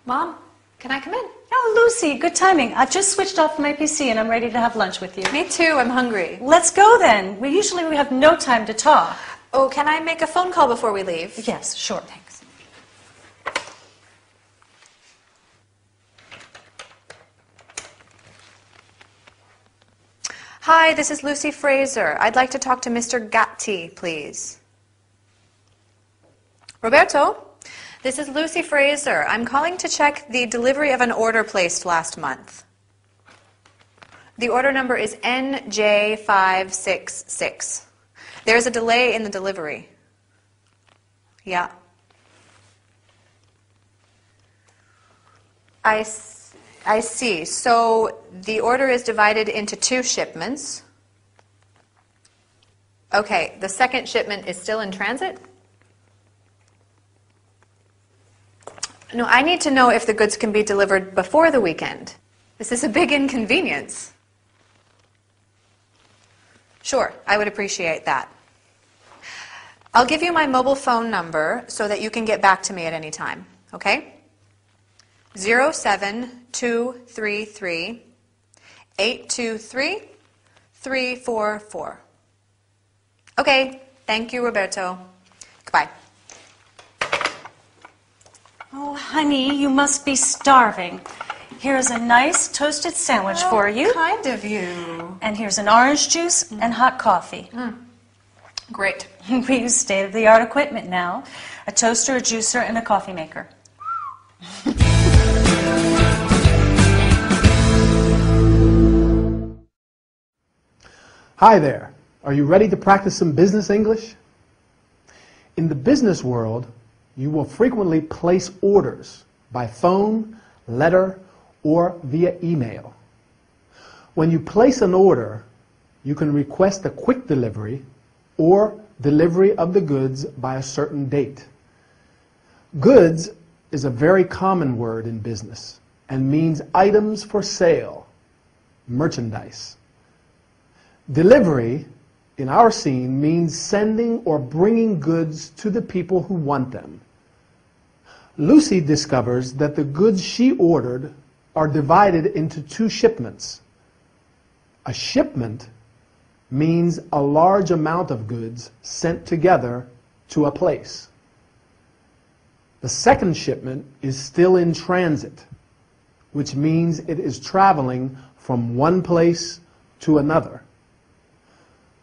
Mom, can I come in? Oh, Lucy, good timing. I just switched off my PC and I'm ready to have lunch with you. Me too, I'm hungry. Let's go then. We usually have no time to talk. Oh, can I make a phone call before we leave? Yes, sure. Thanks. Hi, this is Lucy Fraser. I'd like to talk to Mr. Gatti, please. Roberto, this is Lucy Fraser. I'm calling to check the delivery of an order placed last month. The order number is NJ566. There's a delay in the delivery. Yeah. I see. So the order is divided into 2 shipments. Okay, the second shipment is still in transit? No, I need to know if the goods can be delivered before the weekend. This is a big inconvenience. Sure, I would appreciate that. I'll give you my mobile phone number so that you can get back to me at any time, okay? 07233 823 344. Okay, thank you, Roberto. Goodbye. Oh, honey, you must be starving. Here's a nice toasted sandwich for you. Kind of you. And here's an orange juice and hot coffee. Great. We use state-of-the-art equipment now. A toaster, a juicer, and a coffee maker. Hi there. Are you ready to practice some business English? In the business world, you will frequently place orders by phone, letter, or via email. When you place an order, you can request a quick delivery or delivery of the goods by a certain date. Goods is a very common word in business and means items for sale, merchandise. Delivery, in our scene, means sending or bringing goods to the people who want them. Lucy discovers that the goods she ordered are divided into 2 shipments. A shipment means a large amount of goods sent together to a place. The second shipment is still in transit, which means it is traveling from one place to another.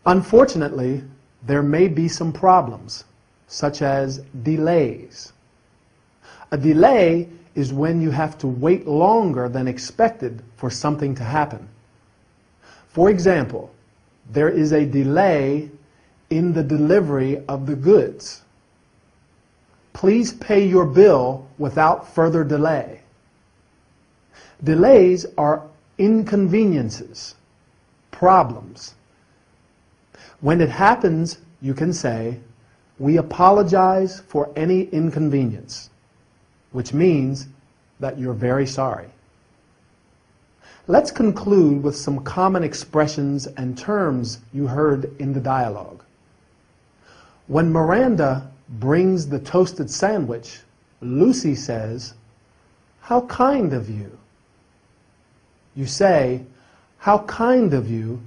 Unfortunately, there may be some problems, such as delays. A delay is when you have to wait longer than expected for something to happen. For example, there is a delay in the delivery of the goods. Please pay your bill without further delay. Delays are inconveniences, problems. When it happens, you can say, "We apologize for any inconvenience," which means that you're very sorry. Let's conclude with some common expressions and terms you heard in the dialogue. When Miranda brings the toasted sandwich, Lucy says, "How kind of you." You say, "How kind of you,"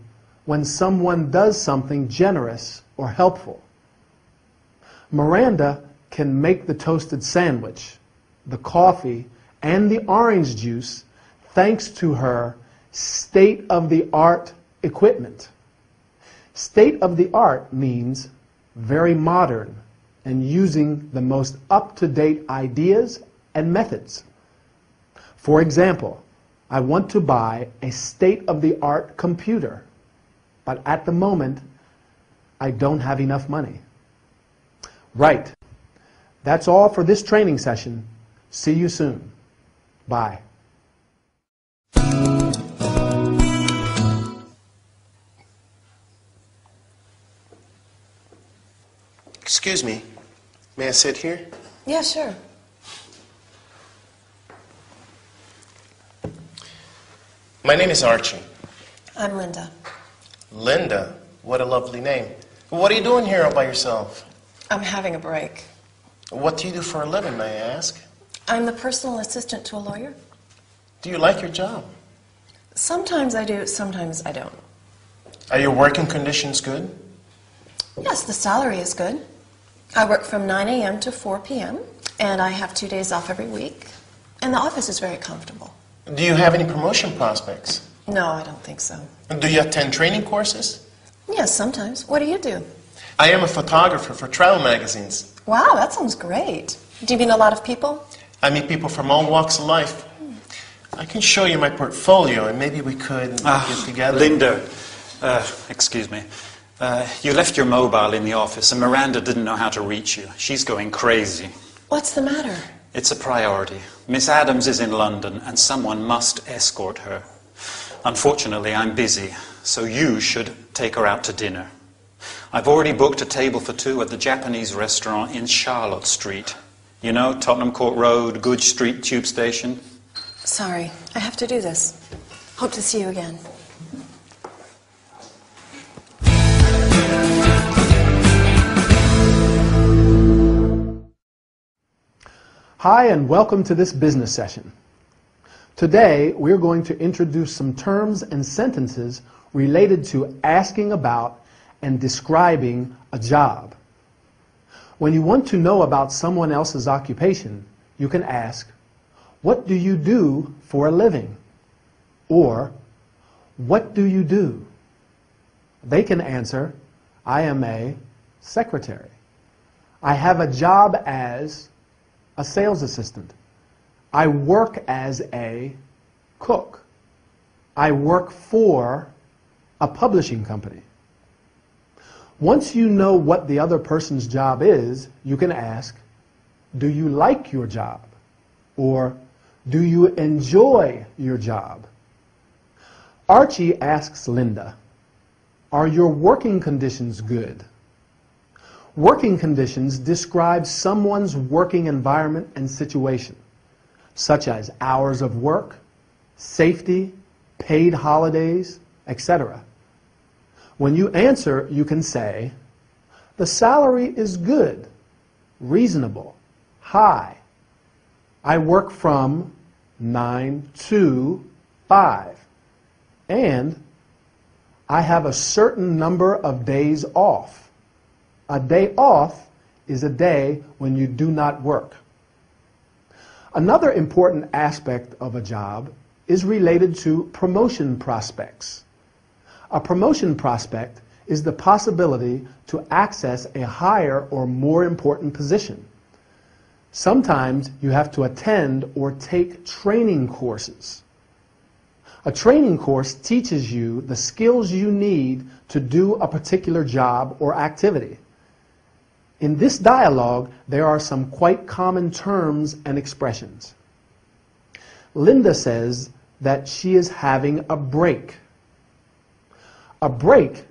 when someone does something generous or helpful. Miranda can make the toasted sandwich, the coffee, and the orange juice thanks to her state-of-the-art equipment. State-of-the-art means very modern and using the most up-to-date ideas and methods. For example, I want to buy a state-of-the-art computer, but at the moment, I don't have enough money. Right. That's all for this training session. See you soon. Bye. Excuse me, may I sit here? Yeah, sure. My name is Archie. I'm Linda. Linda? What a lovely name. What are you doing here all by yourself? I'm having a break. What do you do for a living, may I ask? I'm the personal assistant to a lawyer. Do you like your job? Sometimes I do, sometimes I don't. Are your working conditions good? Yes, the salary is good. I work from 9 a.m. to 4 p.m., and I have 2 days off every week. And the office is very comfortable. Do you have any promotion prospects? No, I don't think so. Do you attend training courses? Yes, sometimes. What do you do? I am a photographer for travel magazines. Wow, that sounds great. Do you meet a lot of people? I meet people from all walks of life. I can show you my portfolio, and maybe we could get together. Linda, excuse me. You left your mobile in the office, and Miranda didn't know how to reach you. She's going crazy. What's the matter? It's a priority. Miss Adams is in London, and someone must escort her. Unfortunately, I'm busy, so you should take her out to dinner. I've already booked a table for 2 at the Japanese restaurant in Charlotte Street. You know, Tottenham Court Road, Goodge Street Tube Station. Sorry, I have to do this. Hope to see you again. Hi, and welcome to this business session. Today, we're going to introduce some terms and sentences related to asking about and describing a job. When you want to know about someone else's occupation, you can ask, "What do you do for a living?" Or, "What do you do?" They can answer, "I am a secretary. I have a job as a sales assistant. I work as a cook. I work for a publishing company." Once you know what the other person's job is, you can ask, "Do you like your job?" Or, "Do you enjoy your job?" Archie asks Linda, "Are your working conditions good?" Working conditions describe someone's working environment and situation, such as hours of work, safety, paid holidays, etc. When you answer, you can say, "The salary is good, reasonable, high. I work from 9 to 5, and I have a certain number of days off. A day off is a day when you do not work." Another important aspect of a job is related to promotion prospects. A promotion prospect is the possibility to access a higher or more important position. Sometimes you have to attend or take training courses. A training course teaches you the skills you need to do a particular job or activity. In this dialogue, there are some quite common terms and expressions. Linda says that she is having a break. A break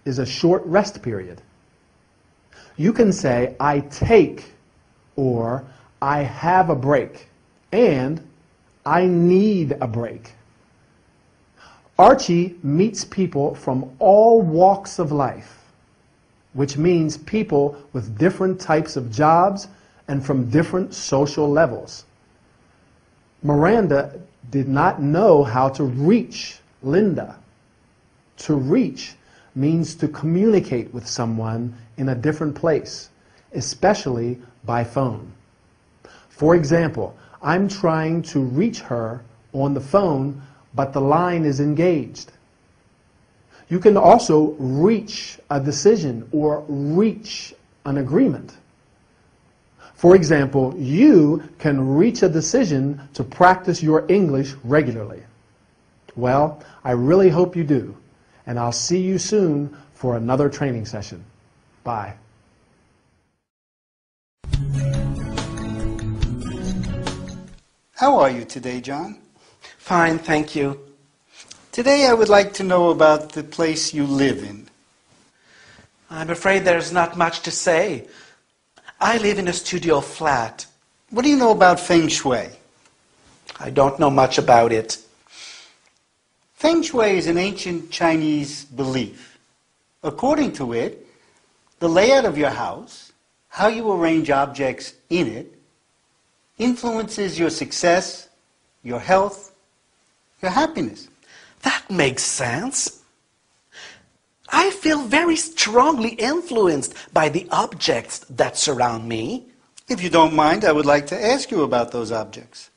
is a short rest period. You can say, "I take," or "I have a break," and "I need a break." Archie meets people from all walks of life, which means people with different types of jobs and from different social levels. Miranda did not know how to reach Linda. To reach means to communicate with someone in a different place, especially by phone. For example, I'm trying to reach her on the phone, but the line is engaged. You can also reach a decision or reach an agreement. For example, you can reach a decision to practice your English regularly. Well, I really hope you do, and I'll see you soon for another training session. Bye. How are you today, John? Fine, thank you. Today I would like to know about the place you live in. I'm afraid there's not much to say. I live in a studio flat. What do you know about Feng Shui? I don't know much about it. Feng Shui is an ancient Chinese belief. According to it, the layout of your house, how you arrange objects in it, influences your success, your health, your happiness. That makes sense. I feel very strongly influenced by the objects that surround me. If you don't mind, I would like to ask you about those objects.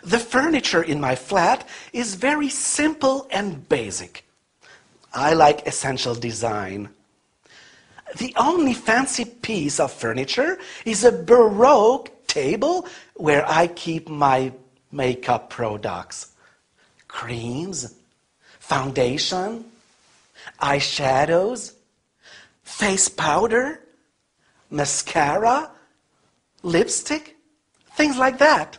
The furniture in my flat is very simple and basic. I like essential design. The only fancy piece of furniture is a Baroque table where I keep my makeup products. Creams, foundation, eyeshadows, face powder, mascara, lipstick, things like that.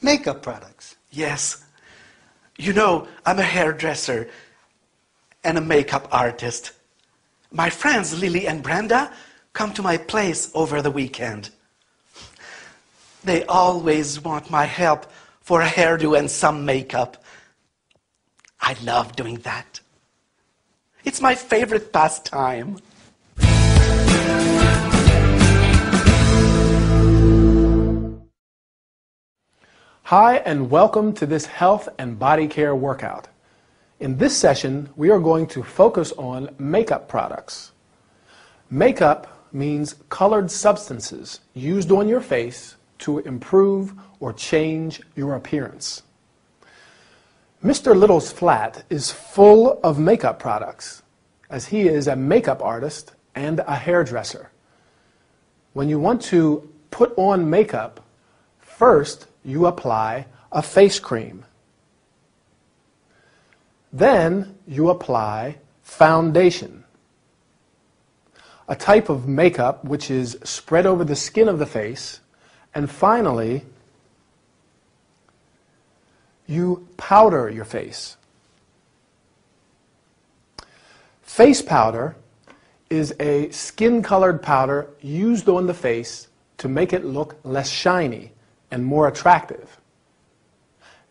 Makeup products. Yes. You know, I'm a hairdresser and a makeup artist. My friends Lily and Brenda come to my place over the weekend. They always want my help for a hairdo and some makeup. I love doing that. It's my favorite pastime. Hi, and welcome to this health and body care workout. In this session, we are going to focus on makeup products. Makeup means colored substances used on your face to improve or change your appearance. Mr. Little's flat is full of makeup products, as he is a makeup artist and a hairdresser. When you want to put on makeup, first you apply a face cream. Then you apply foundation, a type of makeup which is spread over the skin of the face. And finally, you powder your face. Face powder is a skin-colored powder used on the face to make it look less shiny and more attractive.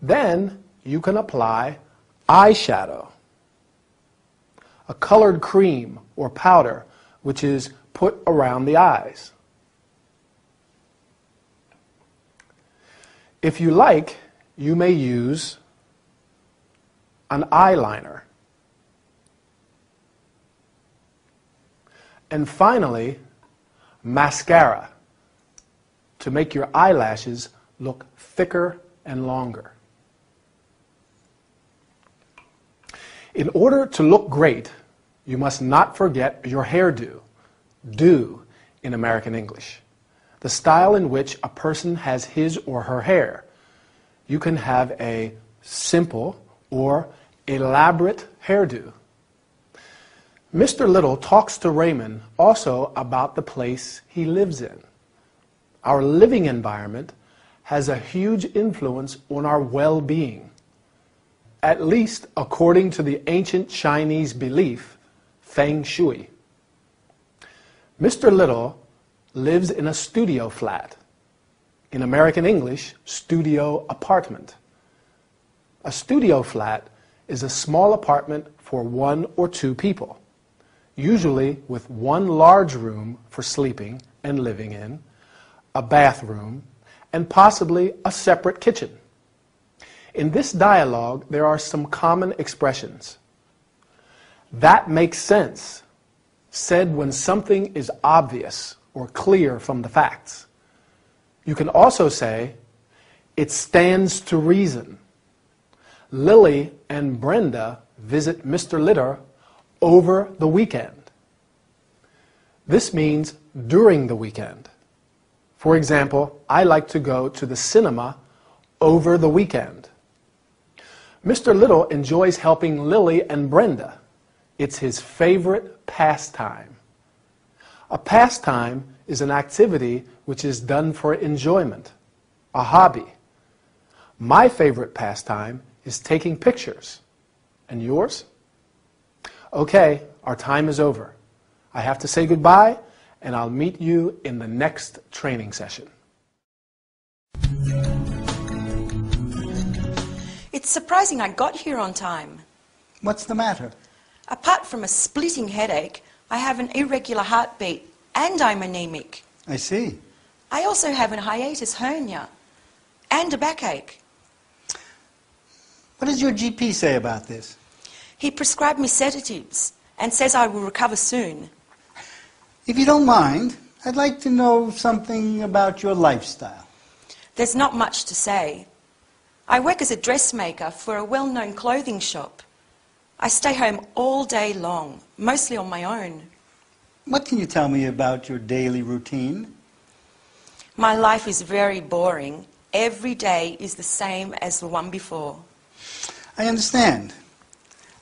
Then you can apply eyeshadow, a colored cream or powder which is put around the eyes. If you like, you may use an eyeliner. And finally, mascara to make your eyelashes look thicker and longer. In order to look great, you must not forget your hairdo, do in American English, the style in which a person has his or her hair. You can have a simple or elaborate hairdo. Mr. Little talks to Raymond also about the place he lives in. Our living environment has a huge influence on our well-being, at least according to the ancient Chinese belief, Feng Shui. Mr. Little lives in a studio flat. In American English, studio apartment. A studio flat is a small apartment for 1 or 2 people, usually with one large room for sleeping and living in, a bathroom, and possibly a separate kitchen. In this dialogue, there are some common expressions. That makes sense, said when something is obvious or clear from the facts. You can also say, it stands to reason. Lily and Brenda visit Mr. Litter over the weekend. This means during the weekend. For example, I like to go to the cinema over the weekend. Mr. Little enjoys helping Lily and Brenda. It's his favorite pastime. A pastime is an activity which is done for enjoyment, a hobby. My favorite pastime is taking pictures. And yours? Okay, our time is over. I have to say goodbye, and I'll meet you in the next training session. It's surprising I got here on time. What's the matter? Apart from a splitting headache, I have an irregular heartbeat and I'm anemic. I see. I also have a hiatus hernia. and a backache. What does your GP say about this? He prescribed me sedatives and says I will recover soon. If you don't mind, I'd like to know something about your lifestyle. There's not much to say. I work as a dressmaker for a well-known clothing shop. I stay home all day long, mostly on my own. What can you tell me about your daily routine? My life is very boring. Every day is the same as the one before. I understand.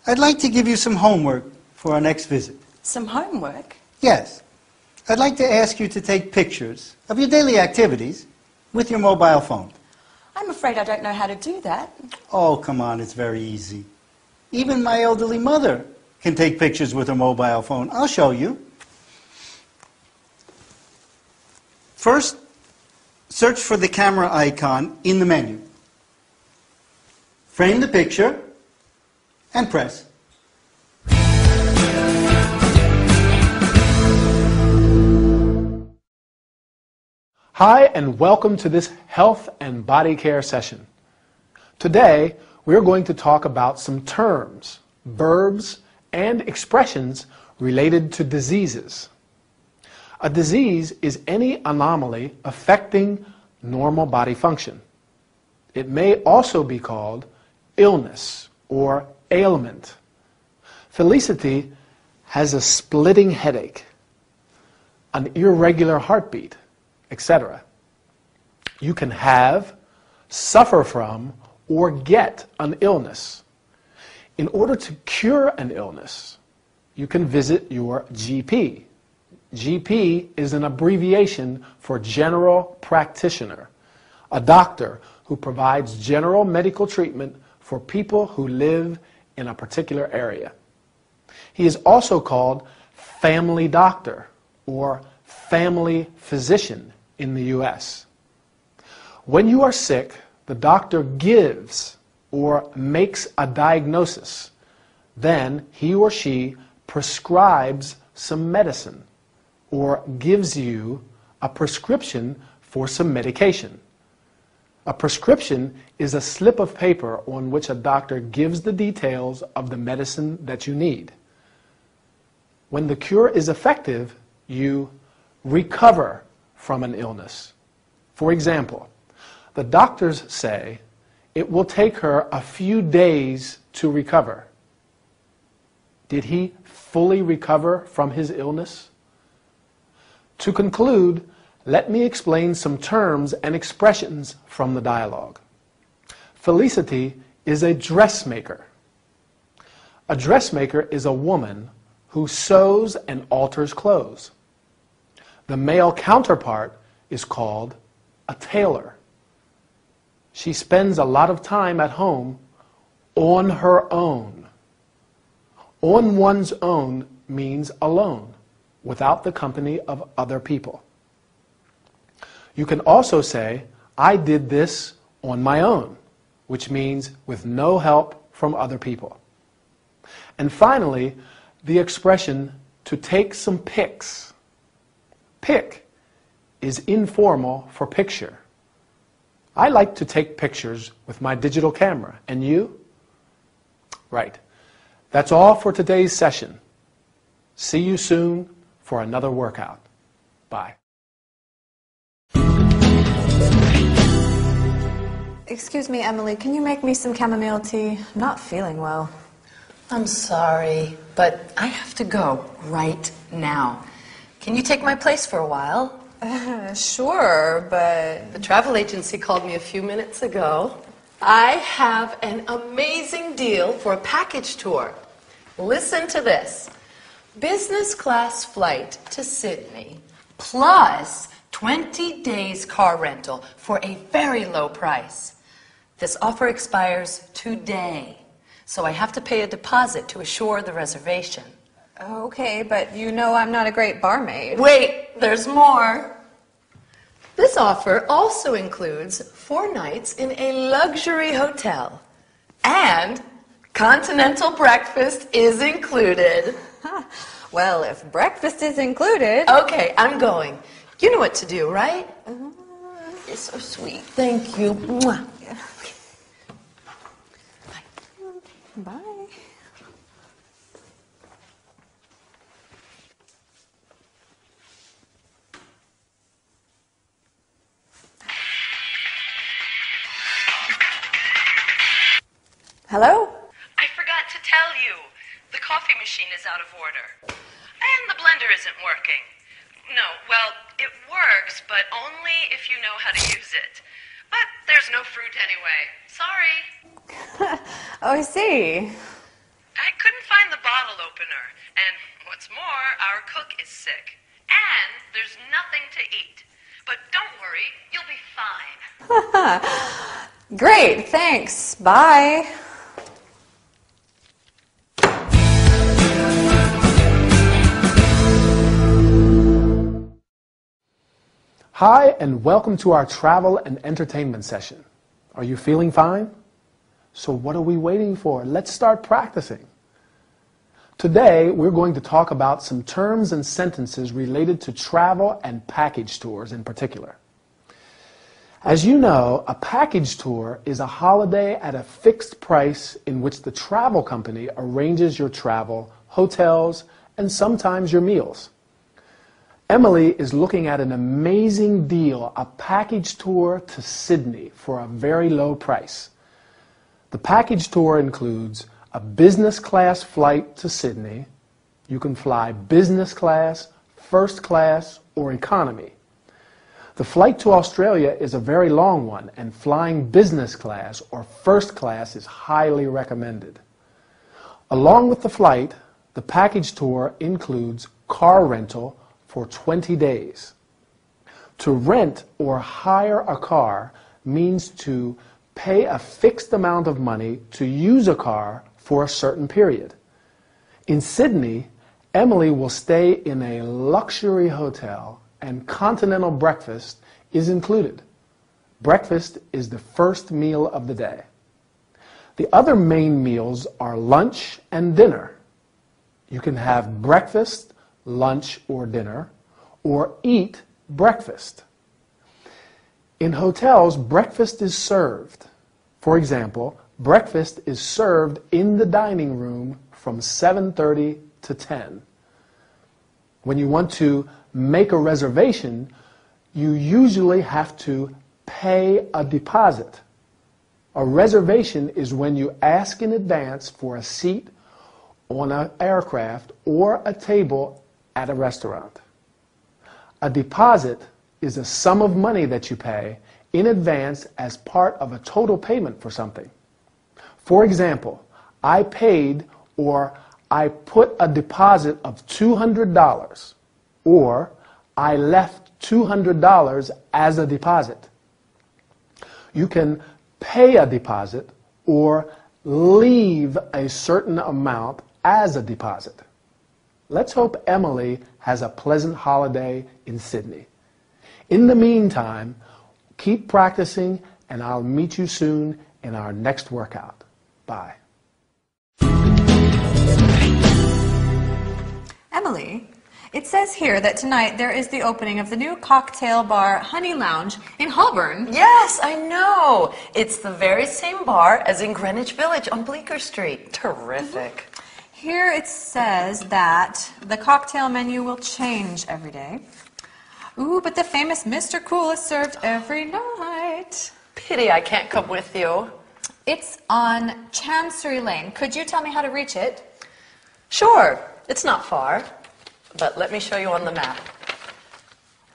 I'd like to give you some homework for our next visit. Some homework? Yes. I'd like to ask you to take pictures of your daily activities with your mobile phone. I'm afraid I don't know how to do that. Oh, come on, it's very easy. Even my elderly mother can take pictures with her mobile phone. I'll show you. First, search for the camera icon in the menu. Frame the picture and press. Hi, and welcome to this health and body care session. Today, we're going to talk about some terms, verbs, and expressions related to diseases. A disease is any anomaly affecting normal body function. It may also be called illness or ailment. Felicity has a splitting headache, an irregular heartbeat, etc. You can have, suffer from, or get an illness. In order to cure an illness, you can visit your GP. GP is an abbreviation for general practitioner, a doctor who provides general medical treatment for people who live in a particular area. He is also called family doctor or family physician in the U.S. When you are sick, the doctor gives or makes a diagnosis. Then he or she prescribes some medicine or gives you a prescription for some medication. A prescription is a slip of paper on which a doctor gives the details of the medicine that you need. When the cure is effective, you recover from an illness. For example, the doctors say it will take her a few days to recover. Did he fully recover from his illness? To conclude, let me explain some terms and expressions from the dialogue. Felicity is a dressmaker. A dressmaker is a woman who sews and alters clothes. The male counterpart is called a tailor. She spends a lot of time at home on her own. On one's own means alone, without the company of other people. You can also say, I did this on my own, which means with no help from other people. And finally, the expression to take some pics. Pic is informal for picture. I like to take pictures with my digital camera. And you? Right. That's all for today's session. See you soon for another workout. Bye. Excuse me, Emily, can you make me some chamomile tea? I'm not feeling well. I'm sorry, but I have to go right now. Can you take my place for a while? Sure, but... The travel agency called me a few minutes ago. I have an amazing deal for a package tour. Listen to this. Business class flight to Sydney, plus 20 days car rental for a very low price. This offer expires today, so I have to pay a deposit to assure the reservation. Okay, but you know I'm not a great barmaid. Wait, there's more. This offer also includes 4 nights in a luxury hotel, and continental breakfast is included. Well, if breakfast is included... Okay, I'm going. You know what to do, right? You're so sweet. Thank you. Mwah. Bye. Hello? I forgot to tell you. The coffee machine is out of order. And the blender isn't working. No, well, it works, but only if you know how to use it. But there's no fruit anyway. Sorry. Oh, I see. I couldn't find the bottle opener. And what's more, our cook is sick. And there's nothing to eat. But don't worry, you'll be fine. Great, thanks. Bye. Hi, and welcome to our travel and entertainment session. Are you feeling fine? So what are we waiting for? Let's start practicing. Today, we're going to talk about some terms and sentences related to travel and package tours in particular. As you know, a package tour is a holiday at a fixed price in which the travel company arranges your travel, hotels, and sometimes your meals. Emily is looking at an amazing deal, a package tour to Sydney for a very low price. The package tour includes a business class flight to Sydney. You can fly business class, first class, or economy. The flight to Australia is a very long one, and flying business class or first class is highly recommended. Along with the flight, the package tour includes car rental for 20 days. To rent or hire a car means to pay a fixed amount of money to use a car for a certain period. In Sydney, Emily will stay in a luxury hotel and continental breakfast is included. Breakfast is the first meal of the day. The other main meals are lunch and dinner. You can have breakfast, lunch, or dinner, or eat breakfast. In hotels, breakfast is served. For example, breakfast is served in the dining room from 7:30 to 10. When you want to make a reservation, you usually have to pay a deposit. A reservation is when you ask in advance for a seat on an aircraft or a table at a restaurant. A deposit is a sum of money that you pay in advance as part of a total payment for something. For example, I paid or I put a deposit of $200 or I left $200 as a deposit. You can pay a deposit or leave a certain amount as a deposit. Let's hope Emily has a pleasant holiday in Sydney. In the meantime, keep practicing and I'll meet you soon in our next workout. Bye. Emily, it says here that tonight there is the opening of the new cocktail bar Honey Lounge in Holborn. Yes, I know. It's the very same bar as in Greenwich Village on Bleecker Street. Terrific. Here it says that the cocktail menu will change every day. Ooh, but the famous Mr. Cool is served every night. Pity I can't come with you. It's on Chancery Lane. Could you tell me how to reach it? Sure, it's not far, but let me show you on the map.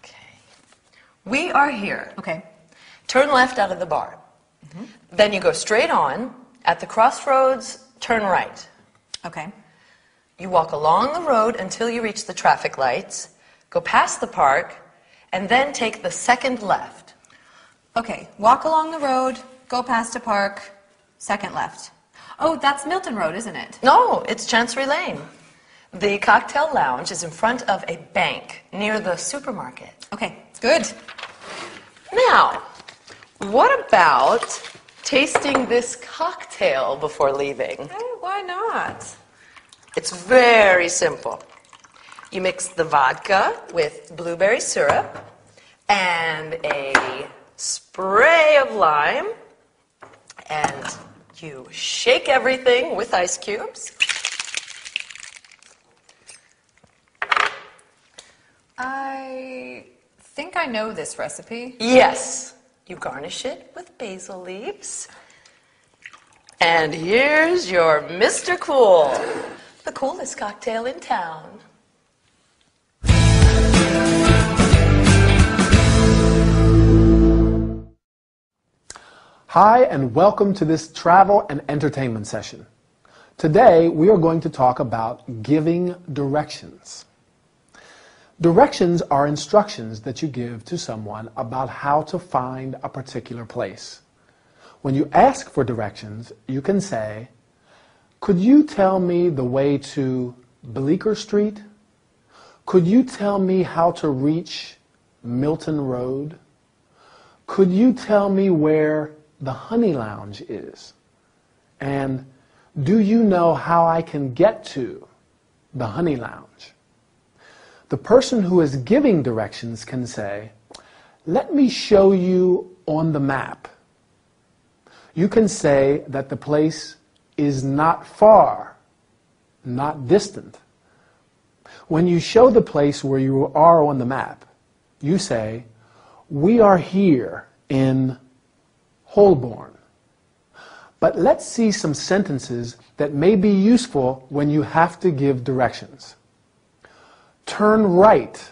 Okay. We are here. Okay. Turn left out of the bar. Then you go straight on. At the crossroads, turn right. Okay. You walk along the road until you reach the traffic lights, go past the park, and then take the second left. Okay, walk along the road, go past a park, second left. Oh, that's Milton Road, isn't it? No, it's Chancery Lane. The cocktail lounge is in front of a bank near the supermarket. Okay, good. Now, what about tasting this cocktail before leaving? Oh, why not? It's very simple. You mix the vodka with blueberry syrup and a bouquet of lime, and you shake everything with ice cubes. I think I know this recipe. Yes, you garnish it with basil leaves. And here's your Mr. Cool, the coolest cocktail in town. Hi, and welcome to this travel and entertainment session. Today, we are going to talk about giving directions. Directions are instructions that you give to someone about how to find a particular place. When you ask for directions, you can say, "Could you tell me the way to Bleecker Street? Could you tell me how to reach Milton Road? Could you tell me where the Honey Lounge is? And do you know how I can get to the Honey Lounge?" The person who is giving directions can say, "Let me show you on the map." You can say that the place is not far, not distant. When you show the place where you are on the map, you say, "We are here in Holborn." But let's see some sentences that may be useful when you have to give directions. Turn right,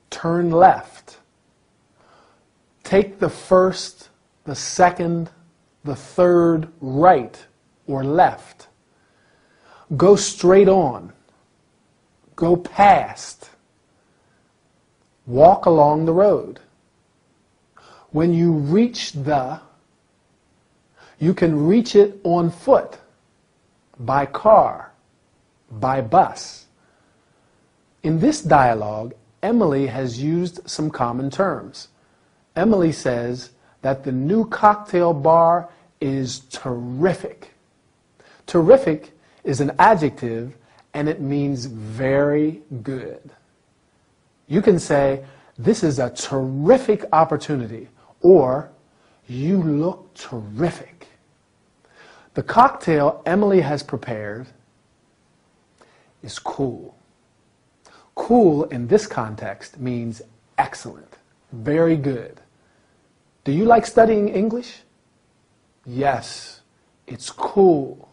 turn left. Take the first, the second, the third right or left. Go straight on. Go past. Walk along the road. When you reach the, you can reach it on foot, by car, by bus. In this dialogue, Emily has used some common terms. Emily says that the new cocktail bar is terrific. Terrific is an adjective and it means very good. You can say, "This is a terrific opportunity," or "You look terrific." The cocktail Emily has prepared is cool. Cool in this context means excellent, very good. Do you like studying English? Yes, it's cool.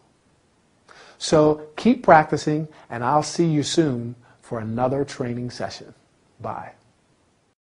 So keep practicing, and I'll see you soon for another training session. Bye.